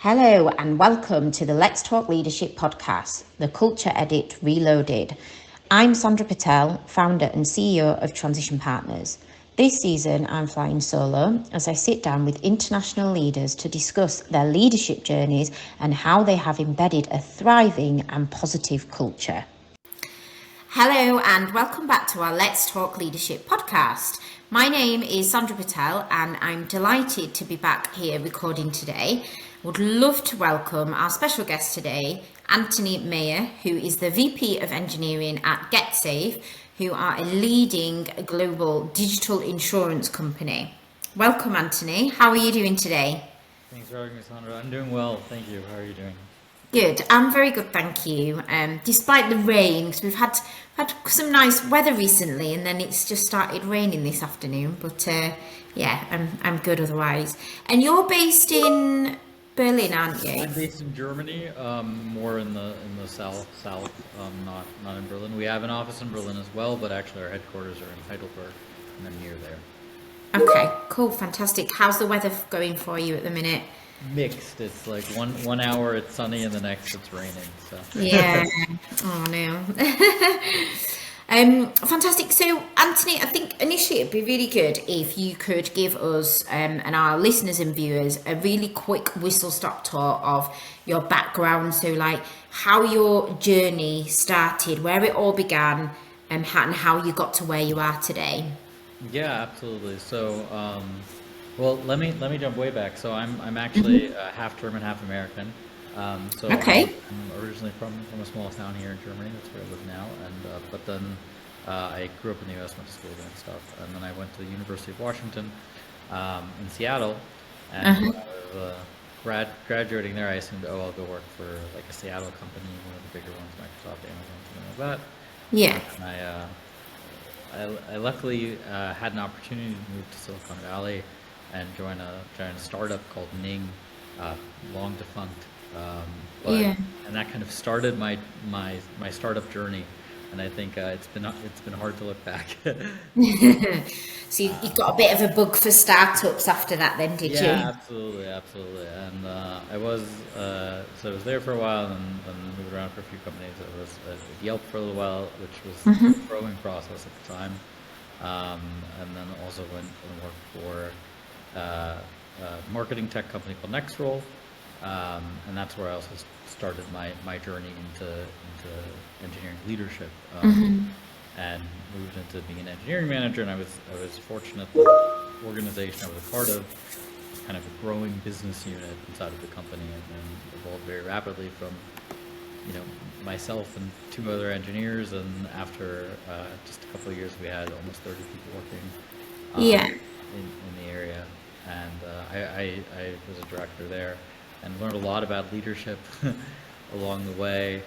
Hello and welcome to the Let's Talk Leadership podcast, the Culture Edit Reloaded. I'm Sandra Patel, founder and CEO of Transition Partners. This season, I'm flying solo as I sit down with international leaders to discuss their leadership journeys and how they have embedded a thriving and positive culture. Hello and welcome back to our Let's Talk Leadership podcast. My name is Sandra Patel and I'm delighted to be back here recording today. Would love to welcome our special guest today, Anthony Mayer, who is the VP of Engineering at GetSafe, who are a leading global digital insurance company. Welcome, Anthony. How are you doing today? Thanks for having me, Sandra. I'm doing well, thank you. How are you doing? Good. I'm very good, thank you. Despite the rain, because we've had some nice weather recently, and then it's just started raining this afternoon. But yeah, I'm good otherwise. And you're based in Berlin, aren't you? I'm based in Germany, more in the south, not in Berlin. We have an office in Berlin as well, but actually our headquarters are in Heidelberg, and I'm near there. Okay, cool, fantastic. How's the weather going for you at the minute? Mixed. It's like one hour it's sunny and the next it's raining. So Yeah. Oh no. Fantastic. So, Anthony, I think initially it'd be really good if you could give us and our listeners and viewers a really quick whistle-stop tour of your background. So, like how your journey started, where it all began, and how you got to where you are today. yeah, absolutely. So, well, let me jump way back. So I'm actually half German, half American. So Okay. I'm originally from a small town here in Germany. That's where I live now. And but then I grew up in the U.S., went to school and stuff, and then I went to the University of Washington in Seattle. And when I was graduating there, I assumed, oh, I'll go work for like a Seattle company, one of the bigger ones, Microsoft, Amazon, something like that. Yeah. And I luckily had an opportunity to move to Silicon Valley and join a startup called Ning, long defunct. Yeah. And that kind of started my startup journey, and I think it's been hard to look back. So you got a bit of a bug for startups after that, then, did you? Yeah, absolutely. And I was there for a while, and then moved around for a few companies. I was at Yelp for a little while, which was a growing process at the time, and then also went and worked for a marketing tech company called Nextroll, and that's where I also started my journey into engineering leadership, and moved into being an engineering manager. And I was fortunate that the organization I was a part of was kind of a growing business unit inside of the company, and evolved very rapidly from myself and two other engineers, and after just a couple of years we had almost 30 people working Yeah. in the area. And I was a director there and learned a lot about leadership along the way.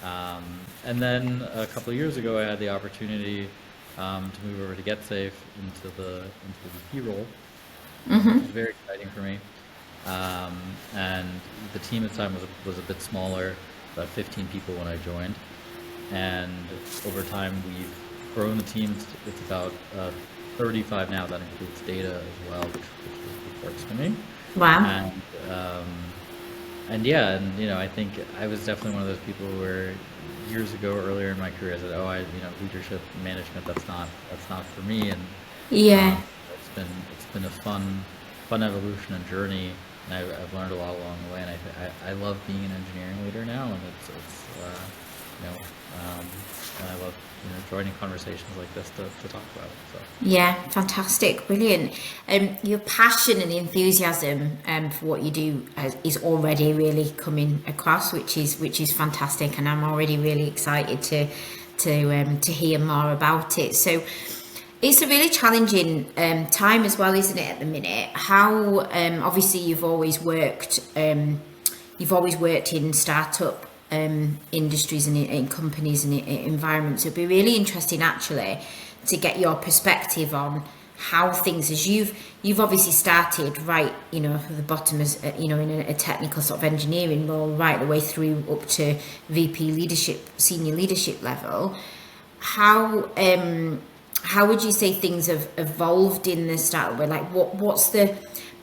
And then a couple of years ago, I had the opportunity to move over to GetSafe into the VP role. It was very exciting for me. And the team at the time was a bit smaller, about 15 people when I joined. And over time, we've grown the team. It's about 35 now. That includes data as well, which works for me. Wow. And yeah, and I think I was definitely one of those people where years ago, earlier in my career, I said, oh, leadership management, that's not for me. And Yeah. it's been a fun evolution and journey, and I've learned a lot along the way. And I love being an engineering leader now, and and I love joining conversations like this to talk about it. So. Yeah, fantastic, brilliant. Your passion and enthusiasm for what you do is already really coming across, which is fantastic, and I'm already really excited to hear more about it. So it's a really challenging time as well, isn't it, at the minute? How obviously you've always worked in startup industries and in companies and environments. It'd be really interesting actually to get your perspective on how things, as you've obviously started right, at the bottom as in a technical sort of engineering role, right the way through up to VP leadership, senior leadership level. How would you say things have evolved in the startup? Like what's the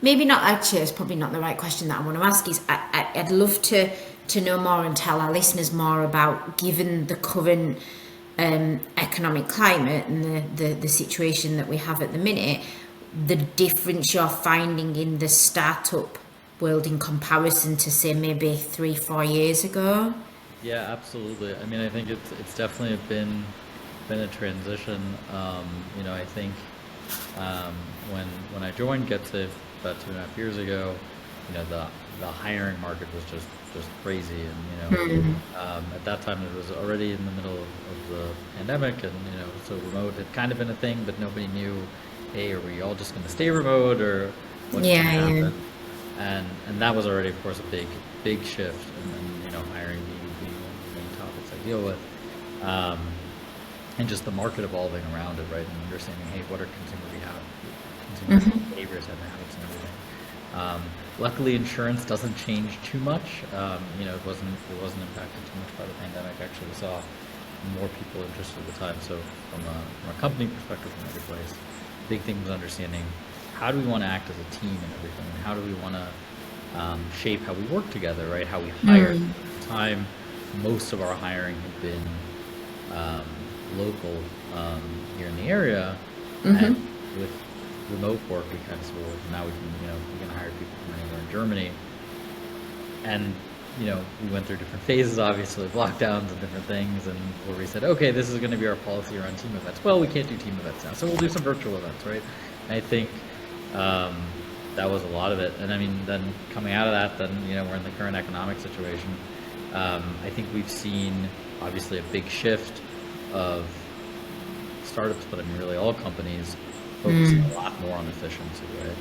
maybe not actually, it's probably not the right question that I want to ask, is I'd love to know more and tell our listeners more about, given the current economic climate and the situation that we have at the minute, the difference you're finding in the startup world in comparison to, say, maybe 3-4 years ago. Yeah, absolutely. I mean, I think it's definitely been a transition. I think when I joined GetSafe about 2.5 years ago, the hiring market was just crazy, and at that time it was already in the middle of the pandemic, and so remote had kind of been a thing, but nobody knew, hey, are we all just going to stay remote, or what's going to happen? And that was already, of course, a big shift, and hiring being one of the main topics I deal with, and just the market evolving around it, right, and understanding, hey, what are consumer behaviors and habits and everything. Luckily, insurance doesn't change too much. It wasn't impacted too much by the pandemic. Actually, we saw more people interested at the time. So from a company perspective, from every place, the big thing was understanding, how do we want to act as a team and everything, and how do we want to shape how we work together, right? How we hire. At the time, most of our hiring had been local here in the area, and with remote work, we kind of said, well, now we can hire people from anywhere in Germany, and we went through different phases, obviously, of lockdowns and different things, and where we said, okay, this is going to be our policy around team events. Well, we can't do team events now, so we'll do some virtual events, right? And I think that was a lot of it. And I mean, then coming out of that, then we're in the current economic situation. I think we've seen obviously a big shift of startups, but I mean really all companies focusing a lot more on efficiency, right?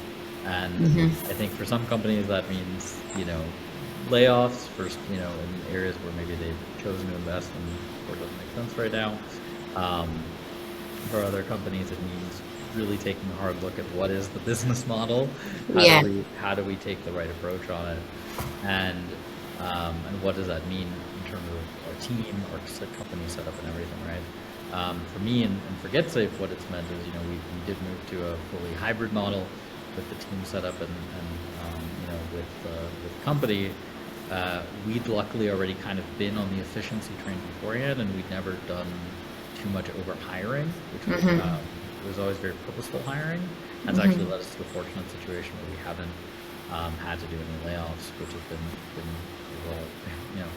And I think for some companies that means layoffs first, in areas where maybe they've chosen to invest and or it doesn't make sense right now. For other companies, it means really taking a hard look at what is the business model, how do we take the right approach on it, and what does that mean in terms of our team, our company setup, and everything, right? For me and for GetSafe, what it's meant is, we did move to a fully hybrid model with the team setup, and with the company. We'd luckily already kind of been on the efficiency train beforehand, and we'd never done too much over hiring, which was always very purposeful hiring. That's actually led us to the fortunate situation where we haven't had to do any layoffs, which has been overall,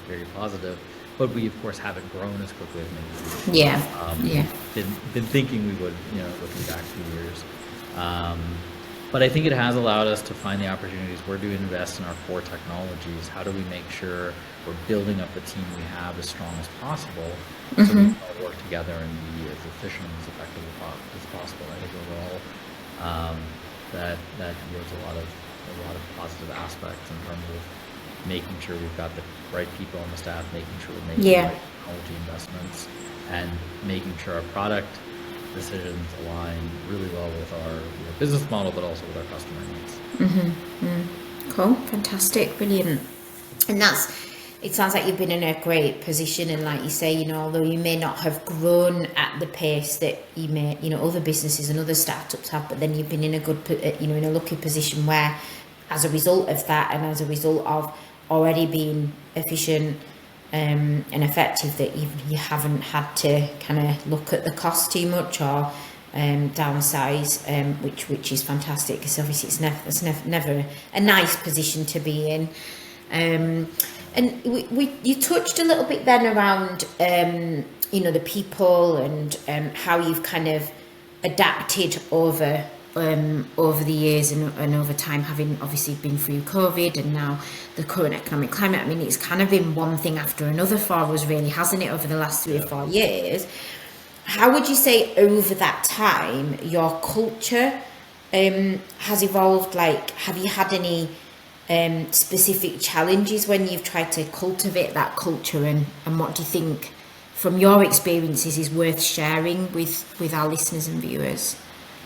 very positive. But we, of course, haven't grown as quickly as maybe been thinking we would, looking back a few years. But I think it has allowed us to find the opportunities. Where do we invest in our core technologies? How do we make sure we're building up the team we have as strong as possible, so we can all work together and be as efficient and as effective as possible? I think overall, that yields a lot of positive aspects in terms of making sure we've got the right people on the staff, making sure we're making the right technology investments, and making sure our product decisions align really well with our business model, but also with our customer needs. Cool, fantastic, brilliant. And it sounds like you've been in a great position, and like you say, although you may not have grown at the pace that you may, other businesses and other startups have, but then you've been in a good, in a lucky position where, as a result of that, and as a result of already being efficient and effective, that you haven't had to kind of look at the cost too much or downsize, which is fantastic, because obviously it's never a nice position to be in. And you touched a little bit then around the people and how you've kind of adapted over the years and over time, having obviously been through COVID and now the current economic climate. I mean, it's kind of been one thing after another for us, really, hasn't it, over the last 3 or 4 years? How would you say over that time your culture has evolved? Like, have you had any specific challenges when you've tried to cultivate that culture, and what do you think from your experiences is worth sharing with our listeners and viewers?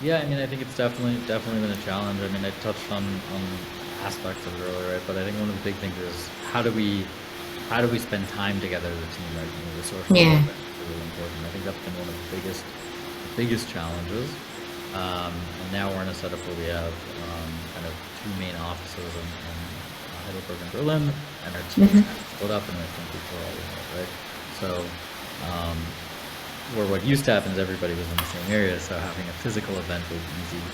Yeah, I mean, I think it's definitely been a challenge. I mean, I touched on aspects of it earlier, right? But I think one of the big things is how do we spend time together as a team, right? The social element is really important. I think that's been one of the biggest challenges. And now we're in a setup where we have kind kind of two main offices in Heidelberg and Berlin, and our teams kind of split up, and I think people are all remote, right? So where what used to happen is everybody was in the same area, so having a physical event was easy.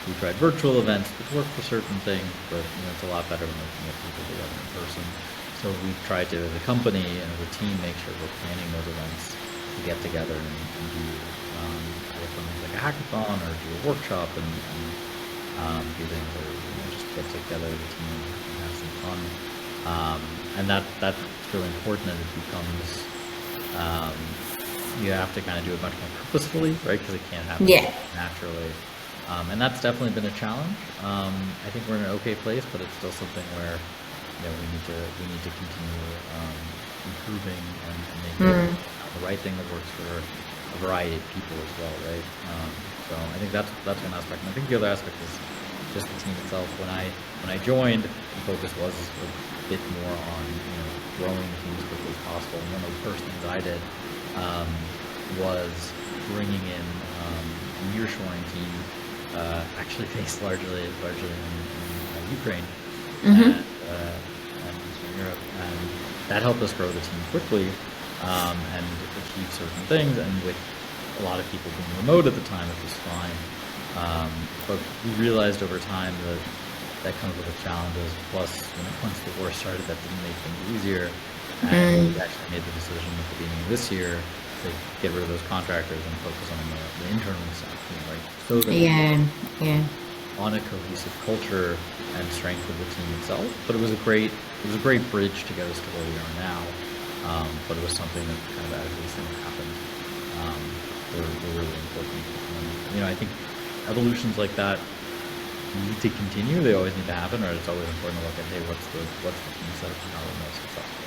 We tried virtual events, which work for certain things, but it's a lot better when we can get people together in person. So we've tried to, as a company and as a team, make sure we're planning those events to get together and do either something like a hackathon or do a workshop and do things where just get together as a team and have some fun. And that's really important, and it becomes you have to kind of do it much more purposefully, right? Because it can't happen naturally. And that's definitely been a challenge. I think we're in an okay place, but it's still something where we need to continue improving and making the right thing that works for a variety of people as well, right? So I think that's one aspect. And I think the other aspect is just the team itself. When I joined, the focus was a bit more on growing the team as quickly as possible. And one of the first things I did was bringing in a nearshoring team, actually based largely in Ukraine and Eastern Europe, and that helped us grow the team quickly and achieve certain things. And with a lot of people being remote at the time, it was fine. But we realized over time that comes with the challenges. Plus, once the war started, that didn't make things easier. And we actually made the decision at the beginning of this year to get rid of those contractors and focus on the internal stuff, right? So that on a cohesive culture and strength of the team itself. But it was a great bridge to get us to where we are now. But it was something that kind of, as these things happened, were really important. And, I think evolutions like that need to continue. They always need to happen, or it's always important to look at, hey, what's the team setup and how we're most successful.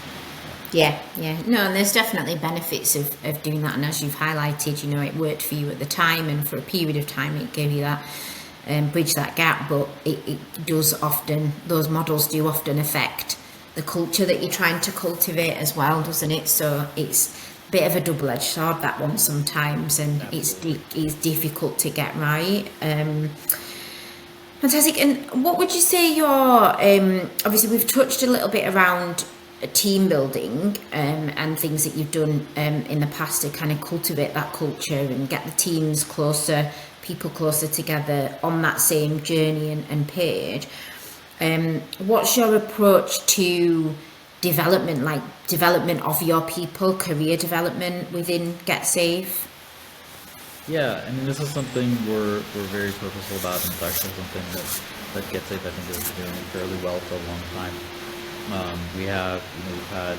Yeah. No, and there's definitely benefits of doing that. And as you've highlighted, it worked for you at the time, and for a period of time, it gave you that bridge that gap. But it does often, those models do often affect the culture that you're trying to cultivate as well, doesn't it? So it's a bit of a double-edged sword, that one, sometimes, and it's difficult to get right. Fantastic. And what would you say your obviously we've touched a little bit around team building and things that you've done in the past to kind of cultivate that culture and get the teams closer, people closer together on that same journey and page. What's your approach to development of your people, career development within GetSafe? Yeah, I mean, this is something we're very purposeful about, and it's actually something that GetSafe, I think, is doing fairly well for a long time. We've had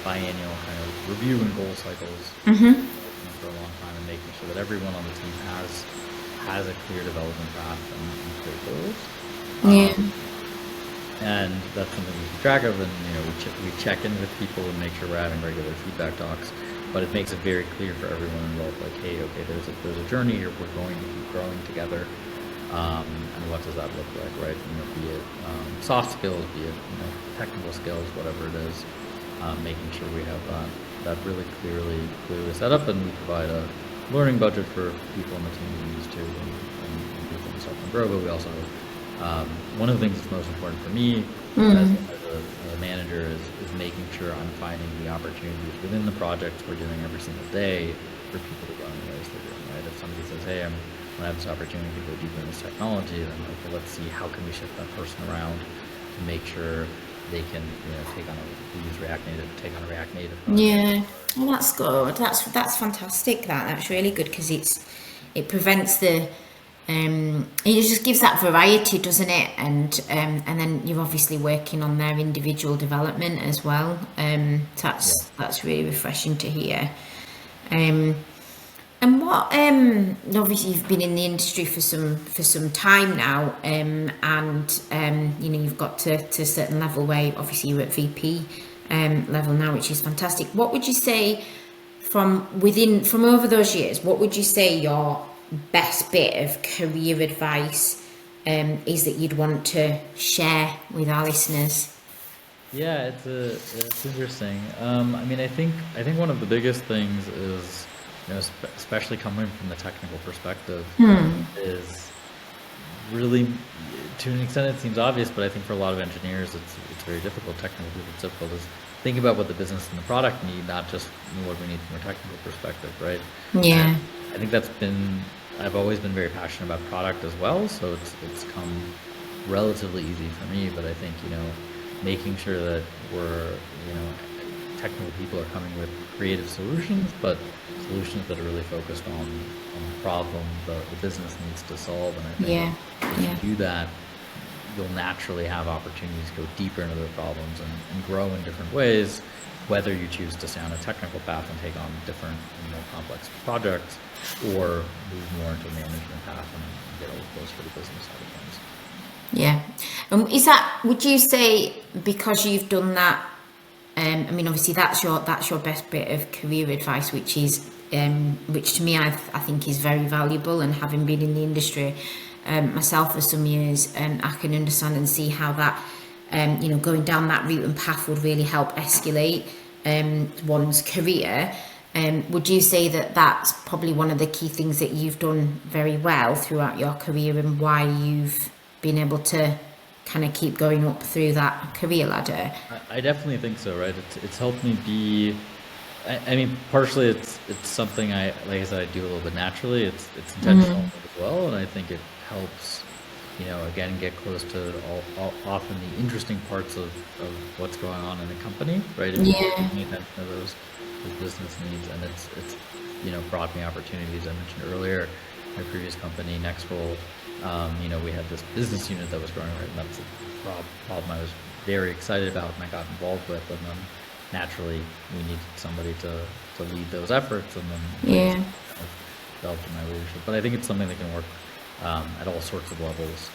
biannual kind of review and goal cycles for a long time, and making sure that everyone on the team has a clear development path and clear goals. And that's something we keep track of, and we check in with people and make sure we're having regular feedback talks. But it makes it very clear for everyone involved, like, hey, okay, there's a journey here. We're going to keep growing together. And what does that look like, right? Be it soft skills, be it technical skills, whatever it is. Making sure we have that really clearly set up, and we provide a learning budget for people on the team to use too, and do things help them grow. But we also one of the things that's most important for me as a manager is making sure I'm finding the opportunities within the projects we're doing every single day for people to run the ways they're doing, right? If somebody says, hey, I'm going to have this opportunity to go deeper in this technology, then okay, let's see how can we shift that person around to make sure they can use React Native, take on a React Native project. Yeah, well, that's good. That's fantastic. That's really good, because it prevents it just gives that variety, doesn't it? And then you're obviously working on their individual development as well. That's really refreshing to hear. And what obviously you've been in the industry for some time now, and you've got to a certain level where obviously you're at VP level now, which is fantastic. What would you say from over those years? What would you say your best bit of career advice is that you'd want to share with our listeners? Yeah, it's interesting. I mean, I think one of the biggest things is, especially coming from the technical perspective, is really, to an extent, it seems obvious, but I think for a lot of engineers, it's very difficult. Technical people, it's difficult. Is think about what the business and the product need, not just what we need from a technical perspective, right? Yeah. And I think I've always been very passionate about product as well, so it's come relatively easy for me. But I think making sure that we're technical people are coming with creative solutions, but solutions that are really focused on the problem the business needs to solve. And I think if you do that, you'll naturally have opportunities to go deeper into their problems and grow in different ways, whether you choose to stay on a technical path and take on different and more complex projects, or move more into a management path and get a little closer to the business side of things. Yeah. Would you say, because you've done that, I mean, obviously that's your best bit of career advice, which to me I think is very valuable, and having been in the industry myself for some years, I can understand and see how that going down that route and path would really help escalate one's career. Would you say that that's probably one of the key things that you've done very well throughout your career, and why you've been able to kind of keep going up through that career ladder? I definitely think so, right? It's helped me be. I mean, partially it's something like I said, I do a little bit naturally. It's intentional as well, and I think it helps, again, get close to often the interesting parts of what's going on in the company, right? If you pay attention to those business needs, and it's brought me opportunities. I mentioned earlier, my previous company, Nextful, we had this business unit that was growing, right? And that's a problem I was very excited about and I got involved with, and then naturally we needed somebody to lead those efforts, and then developed in my leadership. But I think it's something that can work at all sorts of levels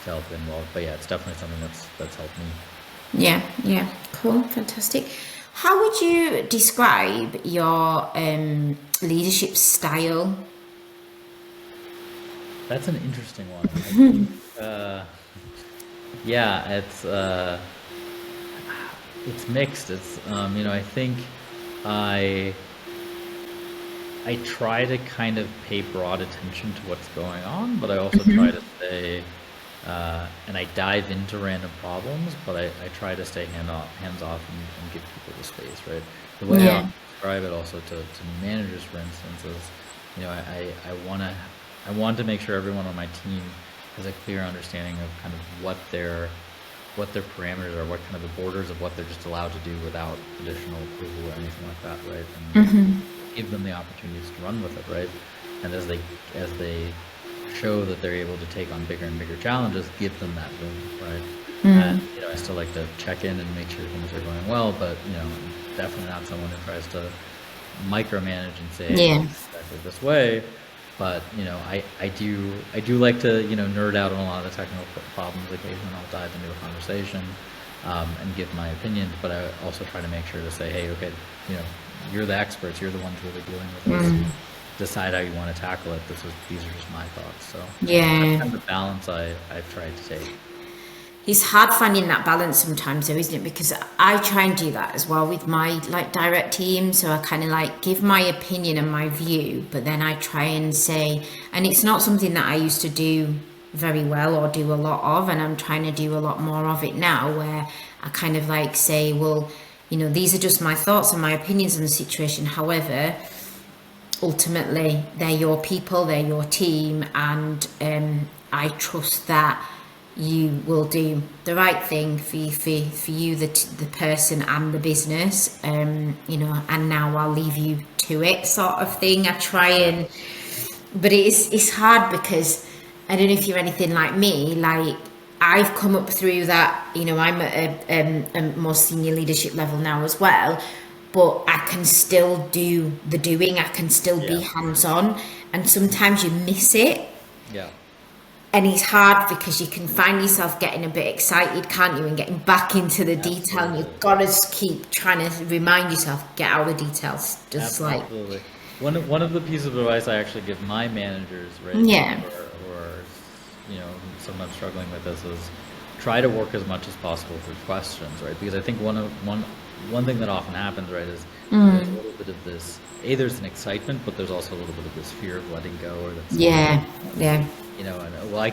to help involve. But yeah, it's definitely something that's helped me. Yeah, cool, fantastic. How would you describe your leadership style? That's an interesting one. I think, it's mixed. It's I think I try to kind of pay broad attention to what's going on, but I also try to stay and I dive into random problems, but I try to stay hands off and give people the space, right? The way I describe it also to managers, for instance, is I want to make sure everyone on my team has a clear understanding of kind of what their parameters are, what kind of the borders of what they're just allowed to do without additional approval or anything like that, right? And give them the opportunities to run with it, right? And as they show that they're able to take on bigger and bigger challenges, give them that room, right? And I still like to check in and make sure things are going well, but definitely not someone who tries to micromanage and say, hey, exactly this way. But I do like to nerd out on a lot of the technical problems. Occasionally I'll dive into a conversation and give my opinions, but I also try to make sure to say, hey, okay, you're the experts, you're the ones really dealing with this. Decide how you want to tackle it. These are just my thoughts. So that's kind of the balance I've tried to take. It's hard finding that balance sometimes though, isn't it? Because I try and do that as well with my direct team. So I kind of give my opinion and my view, but then I try and say, and it's not something that I used to do very well or do a lot of, and I'm trying to do a lot more of it now, where I kind of say, well, these are just my thoughts and my opinions on the situation. However, ultimately they're your people, they're your team, and I trust that you will do the right thing for you, the person and the business, and now I'll leave you to it, sort of thing. I try and, but it's hard because I don't know if you're anything like me. I've come up through that. I'm at a more senior leadership level now as well, but I can still do the doing. I can still be hands-on, and sometimes you miss it. Yeah. And it's hard because you can find yourself getting a bit excited, can't you, and getting back into the detail. And you've got to keep trying to remind yourself, get out of the details. Just Absolutely. One of the pieces of advice I actually give my managers, right, or sometimes struggling with this, is try to work as much as possible through questions, right? Because I think one thing that often happens, right, is there's a little bit of this there's an excitement, but there's also a little bit of this fear of letting go, or that Yeah, yeah. you know, and well, I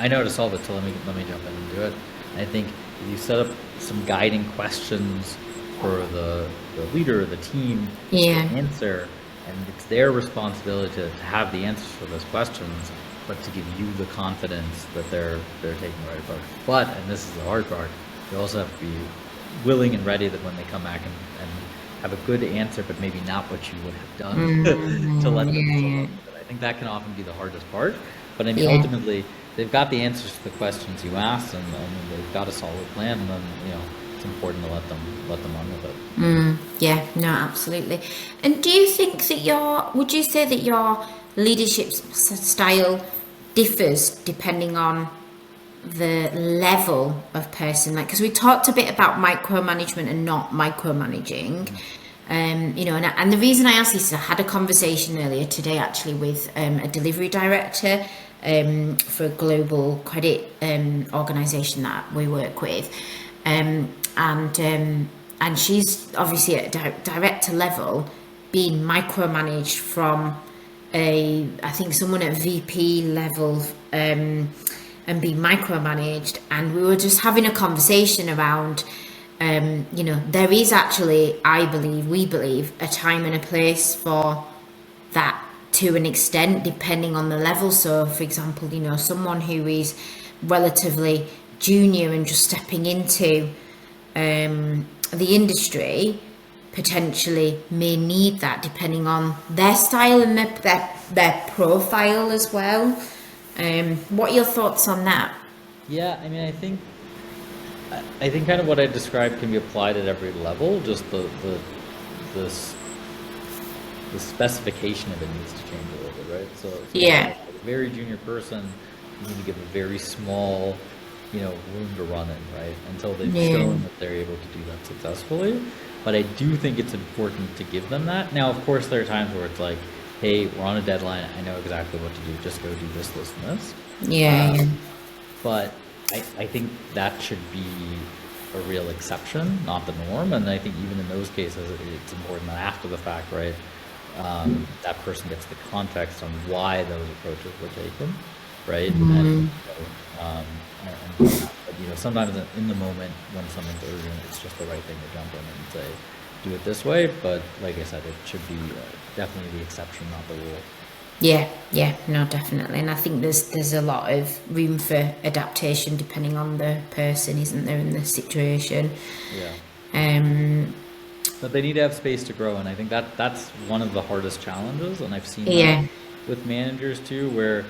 know how to solve it, so let me jump in and do it. And I think if you set up some guiding questions for the leader or the team to Yeah. answer, and it's their responsibility to have the answers for those questions, but to give you the confidence that they're taking the right approach. But, and this is the hard part, you also have to be willing and ready that when they come back and have a good answer, but maybe not what you would have done to let them Yeah, flow yeah. with it. I think that can often be the hardest part. But I mean, Yeah. ultimately, they've got the answers to the questions you asked, and they've got a solid plan. And then it's important to let them run with it. Yeah, no, absolutely. And do you think that would you say that your leadership style differs depending on the level of person? Like, because we talked a bit about micromanagement and not micromanaging. And the reason I asked this is I had a conversation earlier today actually with a delivery director for a global credit organization that we work with. And she's obviously at director level being micromanaged from I think someone at VP level and being micromanaged. And we were just having a conversation around, there is actually, we believe, a time and a place for that to an extent, depending on the level. So, for example, someone who is relatively junior and just stepping into the industry potentially may need that depending on their style and their profile as well. What are your thoughts on that? Yeah, I mean, I think kind of what I described can be applied at every level. Just the specification of it needs to change a little bit, right? So Yeah. like a very junior person, you need to give a very small, room to run in, right? Until they've shown that they're able to do that successfully. But I do think it's important to give them that. Now, of course, there are times where it's like, hey, we're on a deadline. I know exactly what to do. Just go do this, this, and this. Yeah. But I think that should be a real exception, not the norm. And I think even in those cases, it's important that after the fact, right, that person gets the context on why those approaches were taken, right? And sometimes in the moment when something's urgent, it's just the right thing to jump in and say, do it this way. But like I said, it should be definitely the exception, not the rule. Yeah, no, definitely. And I think there's a lot of room for adaptation depending on the person, isn't there, in the situation. Yeah. But they need to have space to grow, and I think that's one of the hardest challenges, and I've seen that with managers too, where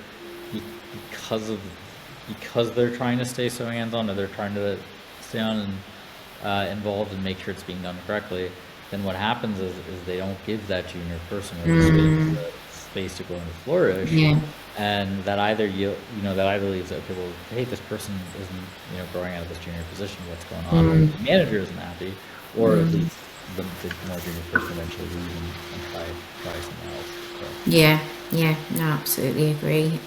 because they're trying to stay so hands-on, or they're trying to stay on and involved and make sure it's being done correctly, then what happens is they don't give that junior person the space to grow and flourish, and that either leaves, okay, well, hey, this person isn't growing out of this junior position, what's going on? The manager isn't happy, or at least the more junior person eventually leaves and try something else. So. Yeah, no, absolutely agree.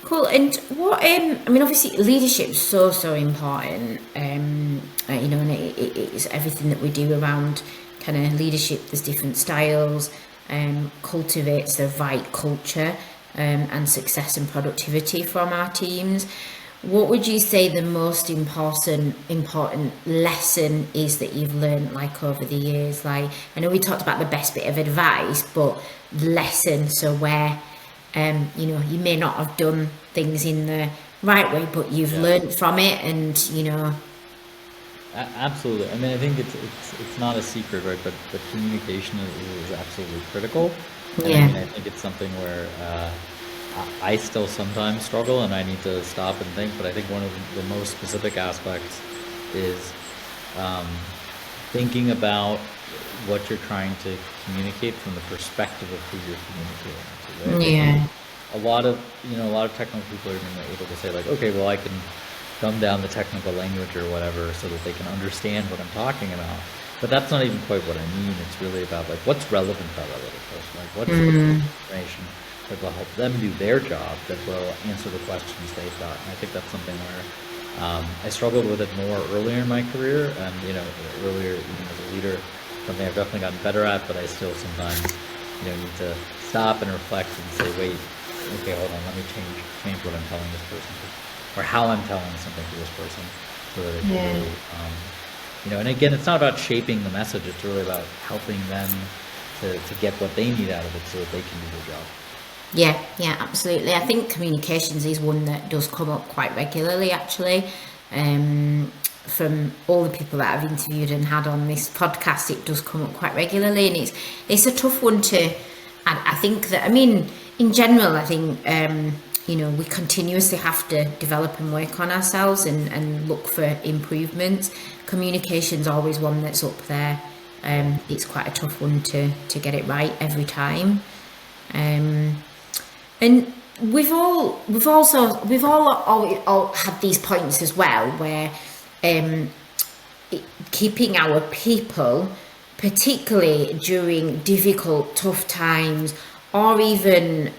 Cool. And what obviously leadership is so important. And it's everything that we do around kind of leadership. There's different styles. Cultivates the right culture and success and productivity from our teams. What would you say the most important lesson is that you've learned, like, over the years? Like, I know we talked about the best bit of advice, but lesson, so where you may not have done things in the right way, but you've learned from it, and Absolutely. I mean, I think it's not a secret, right? But communication is absolutely critical. And I mean, I think it's something where I still sometimes struggle, and I need to stop and think. But I think one of the most specific aspects is thinking about what you're trying to communicate from the perspective of who you're communicating to, right? A lot of technical people are able to say, like, okay, well, I can dumb down the technical language or whatever so that they can understand what I'm talking about. But that's not even quite what I mean. It's really about, like, what's relevant to that other person, like what's the information that will help them do their job, that will answer the questions they've got. And I think that's something where I struggled with it more earlier in my career, and earlier even as a leader, something I've definitely gotten better at, but I still sometimes, need to stop and reflect and say, wait, okay, hold on, let me change what I'm telling this person, or how I'm telling something to this person, so that it can really, and again, it's not about shaping the message, it's really about helping them to get what they need out of it so that they can do their job. Yeah, absolutely. I think communications is one that does come up quite regularly, actually. From all the people that I've interviewed and had on this podcast, it does come up quite regularly, and it's a tough one to. I think that, I mean, in general, I think we continuously have to develop and work on ourselves and look for improvements. Communication's always one that's up there. It's quite a tough one to get it right every time. And we've all had these points as well where keeping our people, particularly during difficult, tough times, or even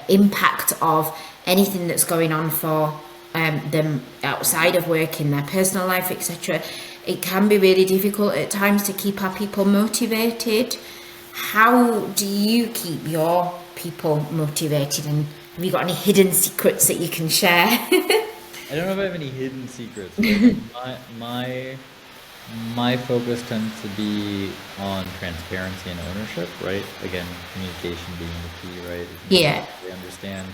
impact of anything that's going on for them outside of work, in their personal life, etc. It can be really difficult at times to keep our people motivated. How do you keep your people motivated, and have you got any hidden secrets that you can share? I don't know if I have any hidden secrets, but my focus tends to be on transparency and ownership, right? Again, communication being the key, right? Yeah. We understand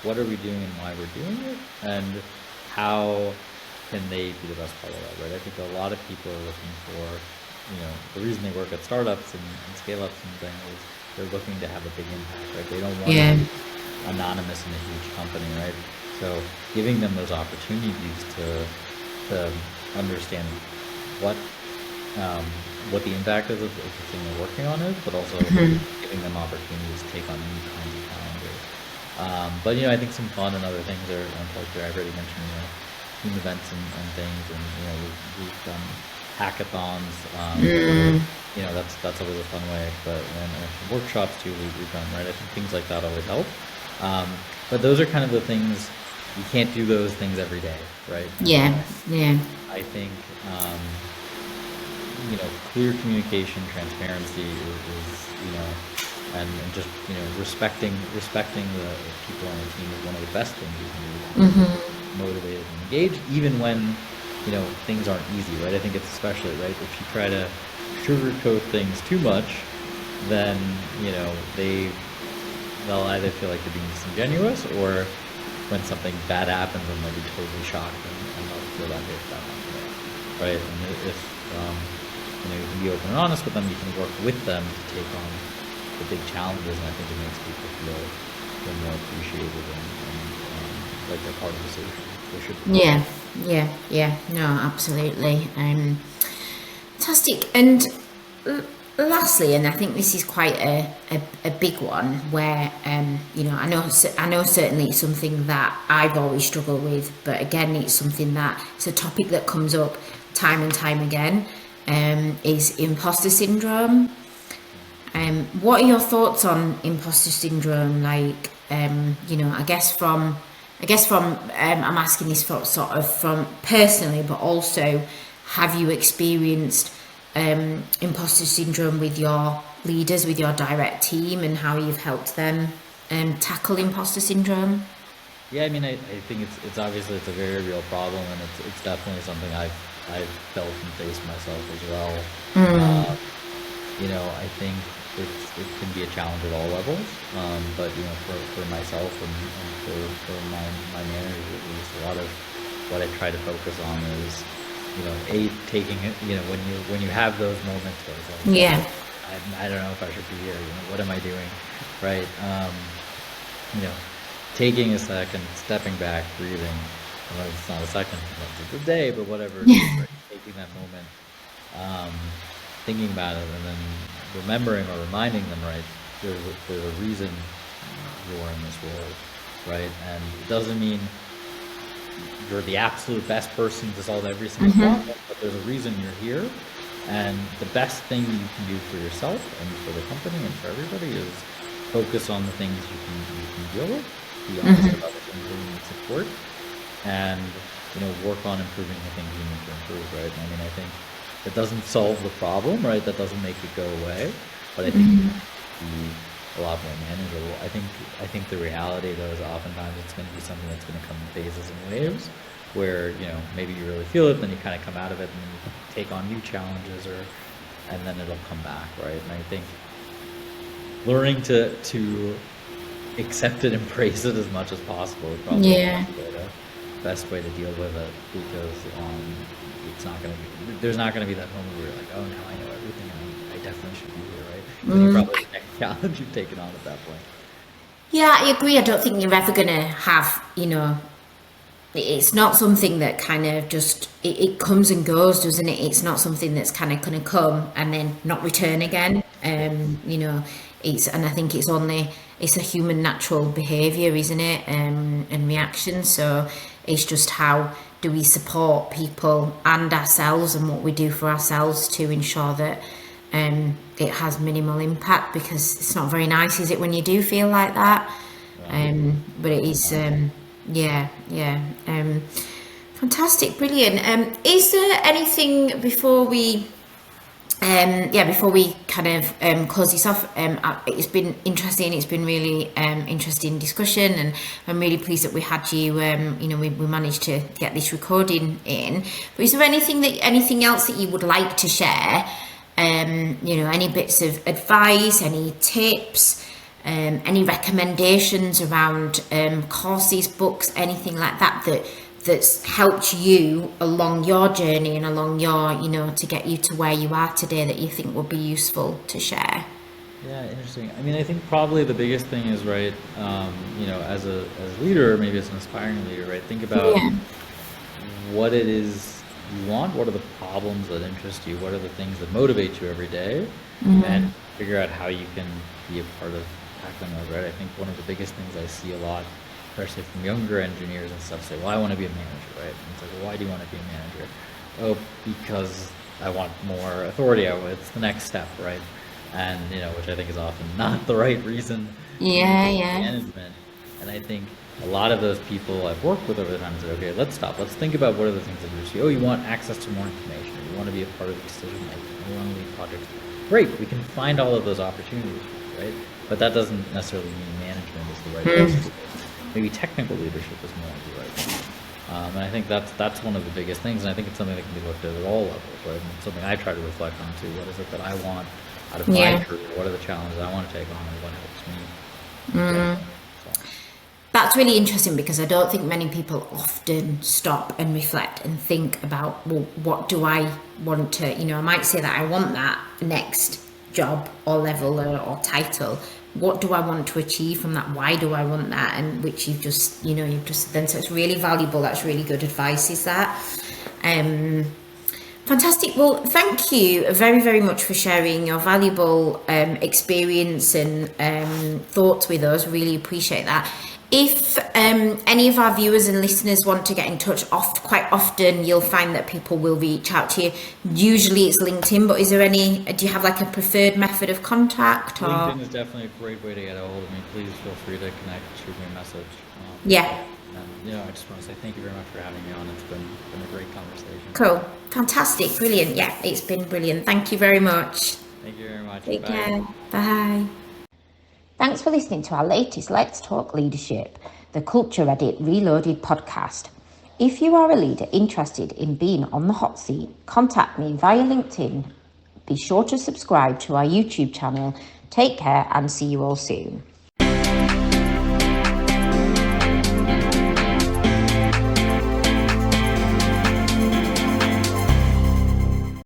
what are we doing and why we're doing it, and how can they be the best part of that, right? I think a lot of people are looking for, the reason they work at startups and scale-ups and things is they're looking to have a big impact, right? They don't want to be anonymous in a huge company, right? So giving them those opportunities to understand what the impact is of the thing they're working on is, but also giving them opportunities to take on new kinds of challenges. But I think some fun and other things are on culture. I've already mentioned team events and things, and we've done hackathons. That's always a fun way. But and workshops too, we've done, right. I think things like that always help. But those are kind of the things. You can't do those things every day, right? Yeah. I think clear communication, transparency is and just respecting the people on the team is one of the best things you can do. Motivated and engaged, even when things aren't easy, right? I think it's especially right if you try to sugarcoat things too much, then they'll either feel like they're being disingenuous, or when something bad happens, and they'll be totally shocked and they'll feel that way about it, right? And if you can be open and honest with them, you can work with them to take on the big challenges, and I think it makes people feel more appreciated and like they're part of the solution. They should be. Yeah. No, absolutely. Fantastic. And lastly, and I think this is quite a big one, where I know certainly it's something that I've always struggled with, but again, it's a topic that comes up time and time again, is imposter syndrome. What are your thoughts on imposter syndrome? Like, I guess from I'm asking this from personally, but also, have you experienced imposter syndrome with your leaders, with your direct team, and how you've helped them tackle imposter syndrome? Yeah, I mean, I think it's obviously it's a very real problem, and it's definitely something I've felt and faced myself as well. I think it can be a challenge at all levels, but for myself and for my managers, at least, a lot of what I try to focus on is taking it, when you have those moments where it's like, I don't know if I should be here, what am I doing, right? Taking a second, stepping back, breathing. Well, it's not a second, it's a day, but whatever it is, right? Taking that moment, thinking about it, and then remembering or reminding them, right? There's a reason you're in this role, right? And it doesn't mean you're the absolute best person to solve every single problem, but there's a reason you're here. And the best thing you can do for yourself and for the company and for everybody is focus on the things you can deal with, be honest about the things you need support, and work on improving the things you need to improve, right? I mean, I think It doesn't solve the problem, right? That doesn't make it go away, but I think it can be a lot more manageable. I think the reality though is oftentimes it's going to be something that's going to come in phases and waves, where maybe you really feel it, then you kind of come out of it, and then you take on new challenges, and then it'll come back, right? And I think learning to accept it, embrace it as much as possible is probably best way to deal with it, because it's not going to be, there's not going to be that moment where you're like, oh, now I know everything and I definitely should be here, right? Because you probably the next challenge you've taken on at that point. Yeah, I agree. I don't think you're ever going to have, it's not something that kind of just, it comes and goes, doesn't it? It's not something that's kind of going to come and then not return again. And I think it's a human natural behavior, isn't it? And reaction. So it's just how do we support people and ourselves, and what we do for ourselves to ensure that it has minimal impact, because it's not very nice, is it, when you do feel like that? But it is, fantastic, brilliant. Is there anything before we kind of close this off? It's been interesting. It's been really interesting discussion, and I'm really pleased that we had you. We managed to get this recording in. But is there anything else that you would like to share? Any bits of advice, any tips, any recommendations around courses, books, anything like that's helped you along your journey and along your, to get you to where you are today, that you think would be useful to share? Yeah, interesting. I mean, I think probably the biggest thing is, right, as a leader, maybe as an aspiring leader, right, think about what it is you want, what are the problems that interest you, what are the things that motivate you every day, and figure out how you can be a part of tackling those, right? I think one of the biggest things I see a lot, especially from younger engineers and stuff, say, well, I want to be a manager, right? And it's like, well, why do you want to be a manager? Oh, because I want more authority. It's the next step, right? And, which I think is often not the right reason for management. And I think a lot of those people I've worked with over the time say, okay, let's stop. Let's think about what are the things that interest you. Oh, you want access to more information. You want to be a part of the decision making. You want to lead projects. Great, we can find all of those opportunities, right? But that doesn't necessarily mean management is the right place. Maybe technical leadership is more the right thing. And I think that's one of the biggest things, and I think it's something that can be looked at all levels, right? And it's something I try to reflect on too. What is it that I want out of my career? What are the challenges I want to take on, and what helps me? That's really interesting, because I don't think many people often stop and reflect and think about, well, what do I want to, I might say that I want that next job or level or title. What do I want to achieve from that? Why do I want that? And which you've just then, so it's really valuable. That's really good advice, is that. Fantastic. Well, thank you very, very much for sharing your valuable experience and thoughts with us. Really appreciate that. If any of our viewers and listeners want to get in touch, quite often you'll find that people will reach out to you. Usually it's LinkedIn, but do you have like a preferred method of contact? Or? LinkedIn is definitely a great way to get a hold of me. Please feel free to connect, shoot me a message. And I just want to say thank you very much for having me on. It's been a great conversation. Cool. Fantastic. Brilliant. Yeah, it's been brilliant. Thank you very much. Thank you very much. Take care. Bye. Thanks for listening to our latest Let's Talk Leadership, the Culture Edit Reloaded podcast. If you are a leader interested in being on the hot seat, contact me via LinkedIn. Be sure to subscribe to our YouTube channel. Take care and see you all soon.